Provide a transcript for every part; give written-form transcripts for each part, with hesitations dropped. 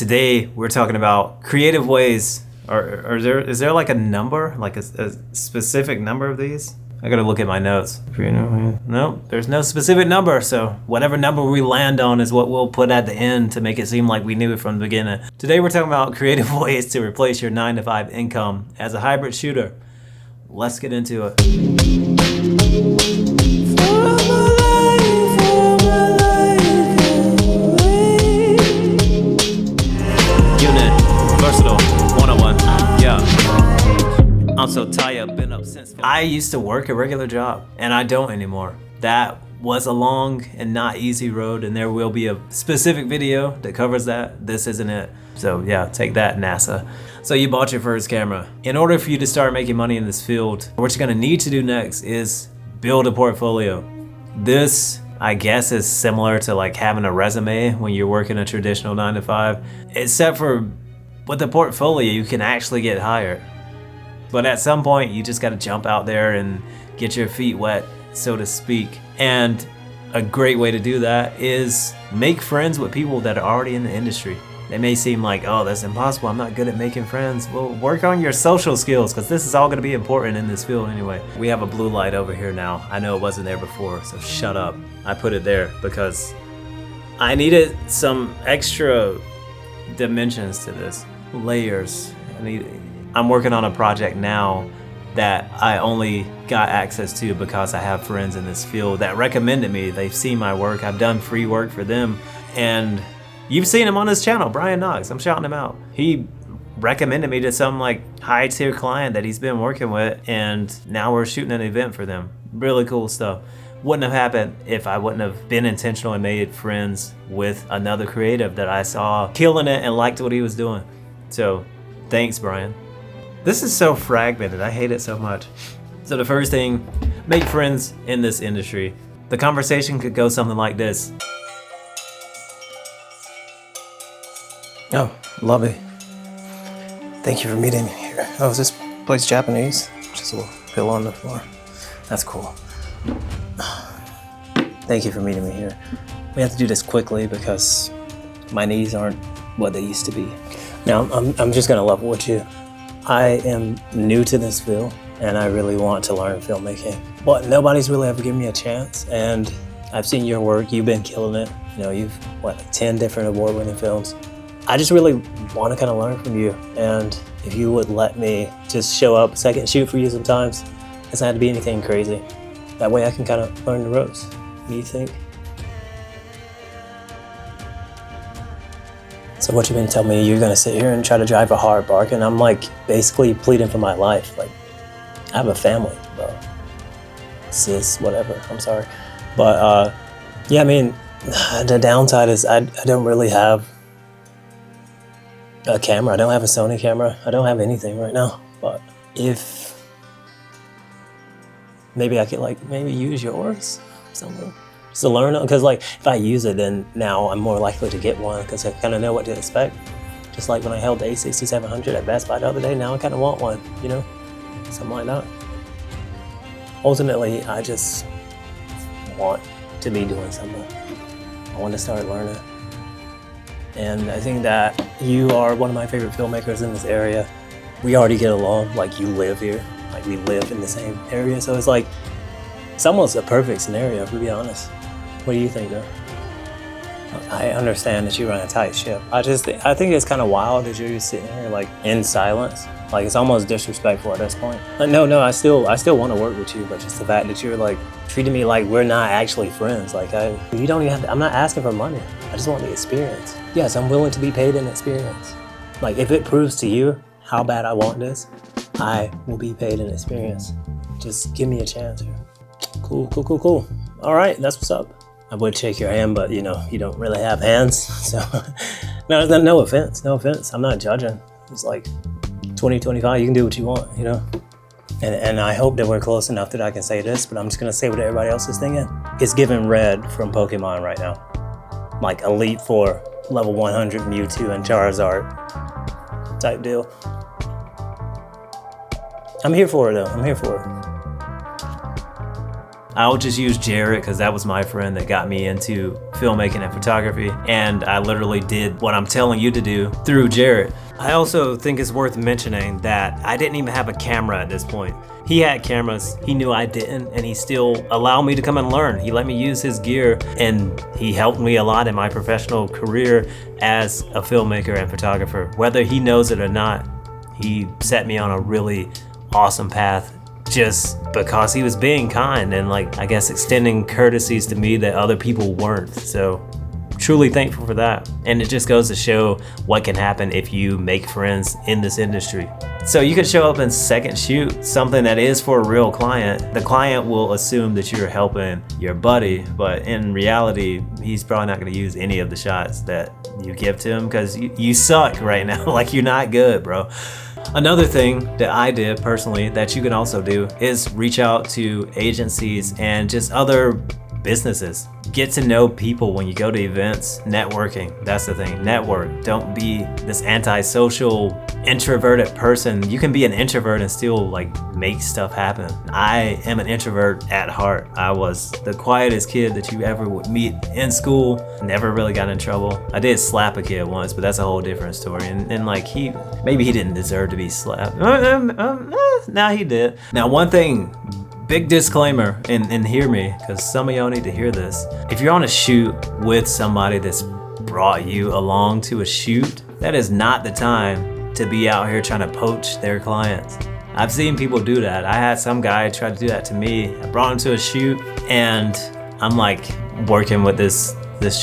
today we're talking about creative ways. Is there like a number, like a specific number of these? I gotta look at my notes. No, there's no specific number, so whatever number we land on is what we'll put at the end to make it seem like we knew it from the beginning. Today we're talking about creative ways to replace your 9-to-5 income as a hybrid shooter. Let's get into it. Unit, versatile, 101, yeah. I'm so tired, been up since. I used to work a regular job, and I don't anymore. That was a long and not easy road, and there will be a specific video that covers that. This isn't it. So yeah, take that, NASA. So you bought your first camera. In order for you to start making money in this field, what you're gonna need to do next is build a portfolio. This, I guess, is similar to like having a resume when you're working a traditional 9-to-5, except for with the portfolio, you can actually get hired. But at some point, you just gotta jump out there and get your feet wet, so to speak. And a great way to do that is make friends with people that are already in the industry. It may seem like, oh, that's impossible, I'm not good at making friends. Well, work on your social skills, because this is all gonna be important in this field anyway. We have a blue light over here now. I know it wasn't there before, so shut up. I put it there because I needed some extra dimensions to this, layers. I'm working on a project now that I only got access to because I have friends in this field that recommended me. They've seen my work. I've done free work for them. And you've seen him on his channel, Brian Knox. I'm shouting him out. He recommended me to some like high tier client that he's been working with. And now we're shooting an event for them. Really cool stuff. Wouldn't have happened if I wouldn't have been intentional and made friends with another creative that I saw killing it and liked what he was doing. So thanks, Brian. This is so fragmented, I hate it so much. So the first thing, make friends in this industry. The conversation could go something like this. Oh, lovely. Thank you for meeting me here. Oh, is this place Japanese? Just a little pillow on the floor. That's cool. Thank you for meeting me here. We have to do this quickly because my knees aren't what they used to be. Now, I'm just gonna level with you. I am new to this field and I really want to learn filmmaking, but nobody's really ever given me a chance. And I've seen your work, you've been killing it. You know, you've, like 10 different award-winning films. I just really want to kind of learn from you. And if you would let me just show up, second shoot for you sometimes, it doesn't have to be anything crazy. That way I can kind of learn the ropes. What do you think? So what you've been telling me, you're gonna sit here and try to drive a hard bargain. I'm like basically pleading for my life. Like, I have a family, bro. Sis, whatever, I'm sorry. But yeah, I mean, the downside is I don't really have a camera. I don't have a Sony camera. I don't have anything right now. But if maybe I could maybe use yours somewhere. Just to learn it, because like if I use it, then now I'm more likely to get one because I kind of know what to expect. Just like when I held the A6700 at Best Buy the other day, now I kind of want one, you know, something like that. Ultimately, I just want to be doing something. I want to start learning. And I think that you are one of my favorite filmmakers in this area. We already get along, like you live here, like we live in the same area. So it's like, it's almost a perfect scenario, to be honest. What do you think, though? I understand that you run a tight ship. I think it's kind of wild that you're just sitting here like in silence. Like it's almost disrespectful at this point. No, I still want to work with you, but just the fact that you're like treating me like we're not actually friends. Like you don't even have to, I'm not asking for money. I just want the experience. Yes, I'm willing to be paid in experience. Like if it proves to you how bad I want this, I will be paid in experience. Just give me a chance here. Cool. All right, that's what's up. I would shake your hand, but you know, you don't really have hands. So no offense. I'm not judging. It's like 2025, you can do what you want, you know? And I hope that we're close enough that I can say this, but I'm just gonna say what everybody else is thinking. It's giving red from Pokemon right now. Like Elite Four, level 100 Mewtwo and Charizard type deal. I'm here for it though, I'll just use Jared because that was my friend that got me into filmmaking and photography, and I literally did what I'm telling you to do through Jarrett. I also think it's worth mentioning that I didn't even have a camera at this point. He had cameras, he knew I didn't, and he still allowed me to come and learn. He let me use his gear, and he helped me a lot in my professional career as a filmmaker and photographer. Whether he knows it or not, he set me on a really awesome path just because he was being kind and, like, I guess extending courtesies to me that other people weren't. So truly thankful for that. And it just goes to show what can happen if you make friends in this industry. So you could show up and second shoot something that is for a real client. The client will assume that you're helping your buddy, but in reality, he's probably not going to use any of the shots that you give to him because you suck right now. Like, you're not good, bro. Another thing that I did personally that you can also do is reach out to agencies and just other businesses. Get to know people when you go to events. Networking, that's the thing. Network. Don't be this antisocial, introverted person. You can be an introvert and still, like, make stuff happen. I am an introvert at heart. I was the quietest kid that you ever would meet in school. Never really got in trouble. I did slap a kid once, but that's a whole different story. And like, maybe he didn't deserve to be slapped. Nah, he did. Now, one thing, big disclaimer, and hear me, because some of y'all need to hear this. If you're on a shoot with somebody that's brought you along to a shoot, that is not the time to be out here trying to poach their clients. I've seen people do that. I had some guy try to do that to me. I brought him to a shoot, and I'm like working with this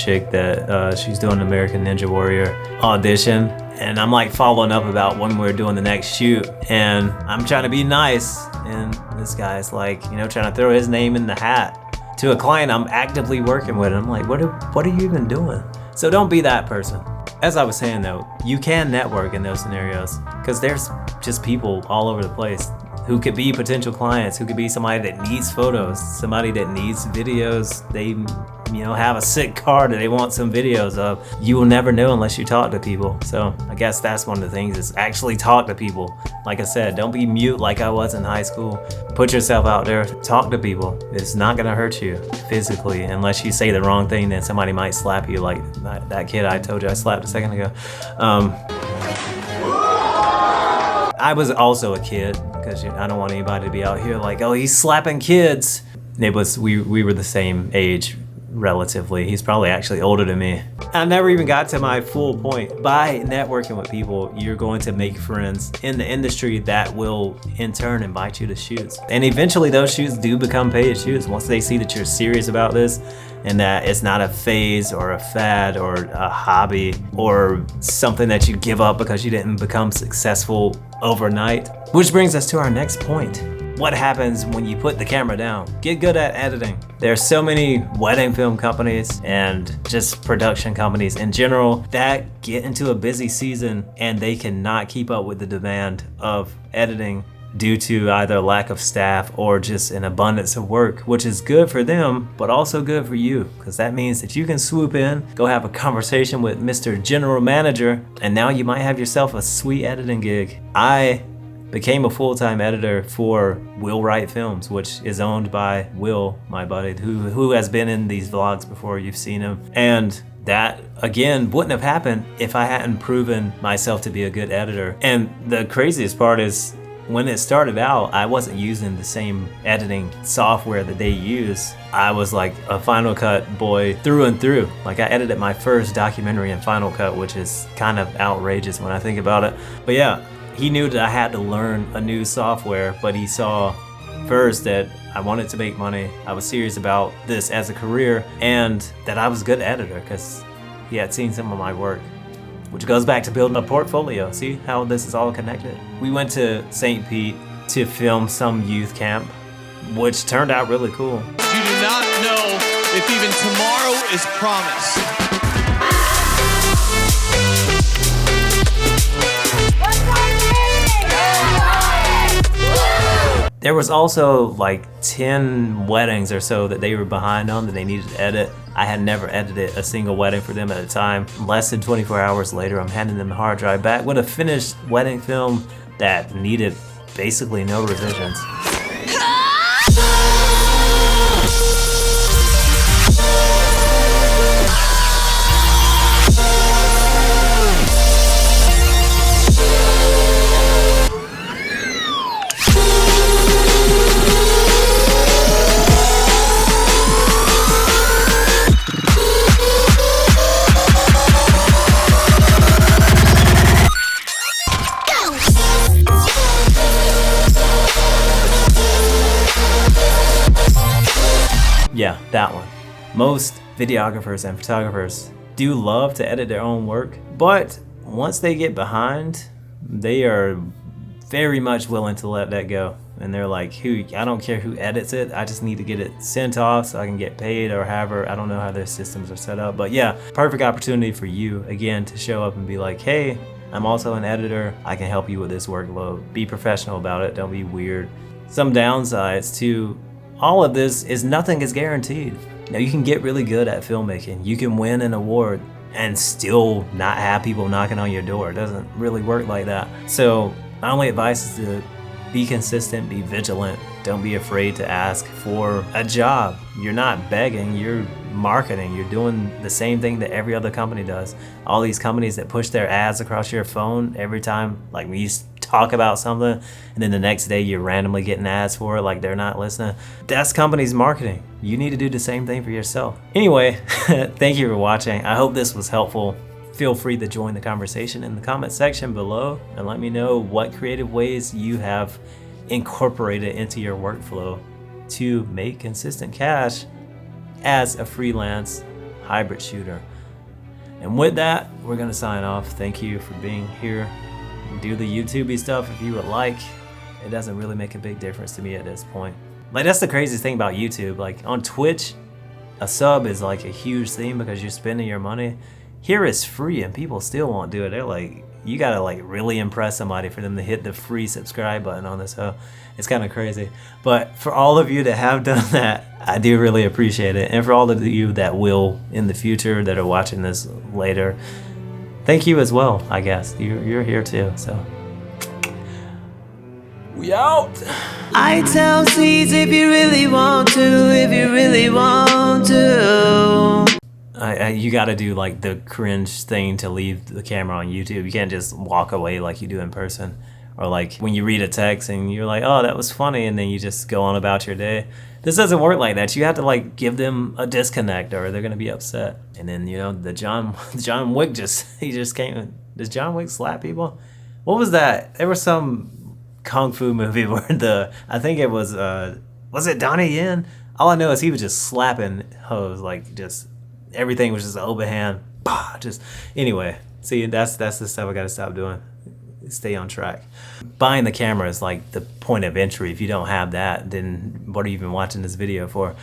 chick that she's doing American Ninja Warrior audition, and I'm like following up about when we're doing the next shoot, and I'm trying to be nice, and this guy's like, you know, trying to throw his name in the hat to a client I'm actively working with. I'm like, what are you even doing? So don't be that person. As I was saying though, you can network in those scenarios because there's just people all over the place who could be potential clients, who could be somebody that needs photos, somebody that needs videos. They, you know, have a sick car that they want some videos of. You will never know unless you talk to people. So I guess that's one of the things, is actually talk to people. Like I said, don't be mute like I was in high school. Put yourself out there, talk to people. It's not gonna hurt you physically unless you say the wrong thing, then somebody might slap you like that kid I told you I slapped a second ago. I was also a kid, because I don't want anybody to be out here like, oh, he's slapping kids. We were the same age, relatively. He's probably actually older than me. I never even got to my full point. By networking with people, you're going to make friends in the industry that will in turn invite you to shoots. And eventually those shoots do become paid shoots once they see that you're serious about this and that it's not a phase or a fad or a hobby or something that you give up because you didn't become successful overnight. Which brings us to our next point. What happens when you put the camera down? Get good at editing. There are so many wedding film companies and just production companies in general that get into a busy season and they cannot keep up with the demand of editing due to either lack of staff or just an abundance of work, which is good for them, but also good for you, because that means that you can swoop in, go have a conversation with Mr. General Manager, and now you might have yourself a sweet editing gig. I became a full-time editor for Will Wright Films, which is owned by Will, my buddy, who has been in these vlogs before. You've seen him. And that, again, wouldn't have happened if I hadn't proven myself to be a good editor. And the craziest part is, when it started out, I wasn't using the same editing software that they use. I was like a Final Cut boy through and through. Like, I edited my first documentary in Final Cut, which is kind of outrageous when I think about it. But yeah, he knew that I had to learn a new software, but he saw first that I wanted to make money. I was serious about this as a career, and that I was a good editor because he had seen some of my work. Which goes back to building a portfolio. See how this is all connected? We went to St. Pete to film some youth camp, which turned out really cool. You do not know if even tomorrow is promised. There was also like 10 weddings or so that they were behind on that they needed to edit. I had never edited a single wedding for them at a time. Less than 24 hours later, I'm handing them the hard drive back with a finished wedding film that needed basically no revisions. that one. Most videographers and photographers do love to edit their own work, but once they get behind, they are very much willing to let that go. And they're like, I don't care who edits it, I just need to get it sent off so I can get paid or however. I don't know how their systems are set up. But yeah, perfect opportunity for you, again, to show up and be like, hey, I'm also an editor, I can help you with this workload. Be professional about it, don't be weird. Some downsides to all of this is nothing is guaranteed. Now you can get really good at filmmaking, you can win an award and still not have people knocking on your door. It doesn't really work like that. So my only advice is to be consistent, be vigilant. Don't be afraid to ask for a job. You're not begging, you're marketing. You're doing the same thing that every other company does. All these companies that push their ads across your phone every time, like when you talk about something and then the next day you're randomly getting ads for it like they're not listening. That's companies marketing. You need to do the same thing for yourself. Anyway, thank you for watching. I hope this was helpful. Feel free to join the conversation in the comment section below and let me know what creative ways you have incorporated into your workflow to make consistent cash as a freelance hybrid shooter. And with that, we're gonna sign off. Thank you for being here. Do the YouTubey stuff if you would like. It doesn't really make a big difference to me at this point. Like, that's the craziest thing about YouTube. Like on Twitch, a sub is like a huge thing because you're spending your money. Here it's free and people still won't do it. They're like, you gotta like really impress somebody for them to hit the free subscribe button on this. So it's kind of crazy. But for all of you that have done that, I do really appreciate it. And for all of you that will in the future that are watching this later, thank you as well, I guess. You're here too, so. We out. I tell seeds if you really want to, if you really want to. You got to do like the cringe thing to leave the camera on YouTube. You can't just walk away like you do in person. Or like when you read a text and you're like, oh, that was funny, and then you just go on about your day. This doesn't work like that. You have to like give them a disconnect or they're gonna be upset. And then, you know, the John Wick he just came. Does John Wick slap people? What was that? There was some kung fu movie where I think it was it Donnie Yen? All I know is he was just slapping hoes, like just everything was just an open hand. Bah, just anyway. See, that's the stuff I gotta stop doing. Stay on track. Buying the camera is like the point of entry. If you don't have that, then what are you even watching this video for?